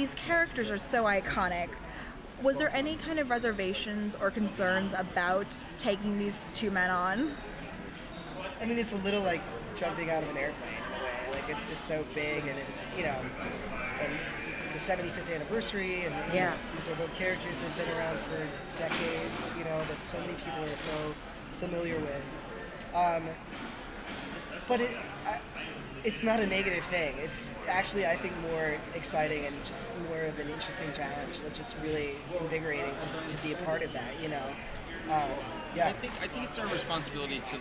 these characters are so iconic. Was there any kind of reservations or concerns about taking these two men on? I mean, it's a little like jumping out of an airplane in a way. Like, it's just so big, and it's, and it's the 75th anniversary, and these are both characters that have been around for decades, that so many people are so familiar with. But it's not a negative thing. It's actually, I think, more exciting and just more of an interesting challenge. That's just really invigorating to be a part of that, Yeah. I think it's our responsibility to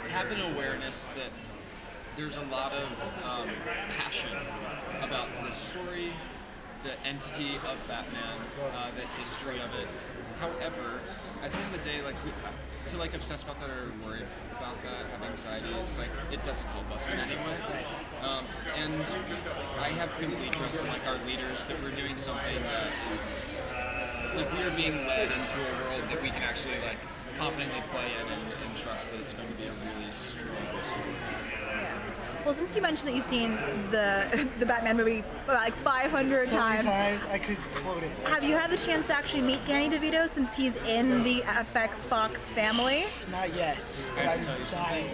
have an awareness that there's a lot of passion about the story, the entity of Batman, the history of it. However, at the end of the day, to obsess about that or worry about that, have anxieties, it doesn't help us in any way. And I have complete trust in our leaders that we're doing something that is we are being led into a world that we can actually confidently play in and trust that it's going to be a really strong story. Yeah. Well, since you mentioned that you've seen the Batman movie 500 so times. So many times, I could quote it. Have you had the chance to actually meet Danny DeVito since he's in the FX Fox family? Not yet. I have to tell you something.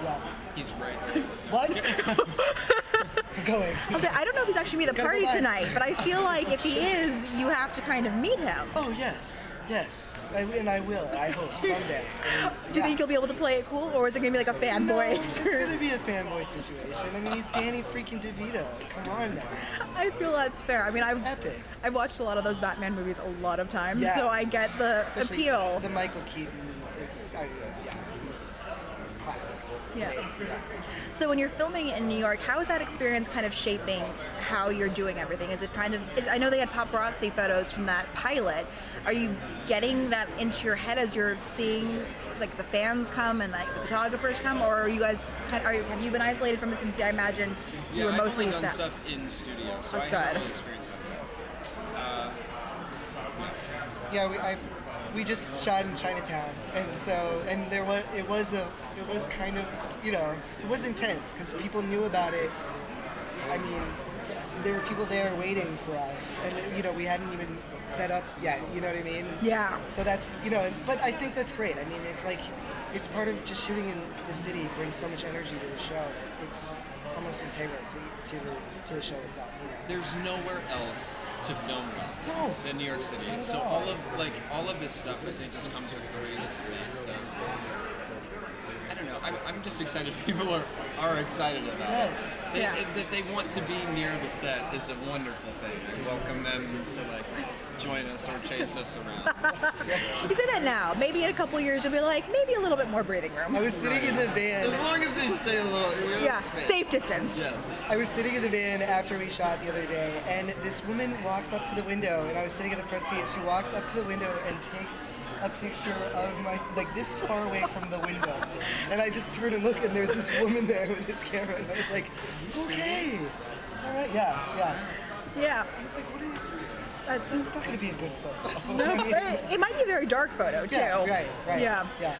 Yes. He's right there. What? I'm going. I'll say, I don't know if he's actually at the party tonight, but I feel like if he is, you have to kind of meet him. Oh, yes. And I will, I hope, someday. Do you think you'll be able to play it cool, or is it going to be like a fanboy? No, it's going to be a fanboy situation. I mean, he's Danny freaking DeVito. Come on now. I feel that's fair. I mean, epic. I've watched a lot of those Batman movies a lot of times, yeah. So I get the especially appeal. The Michael Keaton, he's classic. Yeah. So when you're filming in New York, how is that experience kind of shaping how you're doing everything? Is it I know they had paparazzi photos from that pilot. Are you getting that into your head as you're seeing the fans come and the photographers come, or are you guys have you been isolated from it since I imagine you were mostly I've only done stuff in studio, so That's I haven't really experienced that. Yeah, we just shot in Chinatown, and it was kind of it was intense because people knew about it. I mean, there were people there waiting for us, and we hadn't even set up yet. You know what I mean? Yeah. So that's but I think that's great. I mean, it's part of just shooting in the city brings so much energy to the show that it's almost integral to the show itself. There's nowhere else to film Gotham than New York City. So all of this stuff I think just comes with living in the city. So I don't know. I'm just excited people are excited about it. That they want to be near the set is a wonderful thing. I welcome them to join us or chase us around. You say that now. Maybe in a couple years you'll be maybe a little bit more breathing room. I was sitting in the van. As long as they stay a little space. Safe distance. Yes. I was sitting in the van after we shot the other day, and this woman walks up to the window, and I was sitting in the front seat, and she walks up to the window and takes a picture of my, this far away from the window. And I just turn and look, and there's this woman there with this camera, and I was like, okay, all right, yeah. Yeah. I was like, what are you doing? It's not going to be a good photo. No, it might be a very dark photo, too. Yeah, right. Yeah.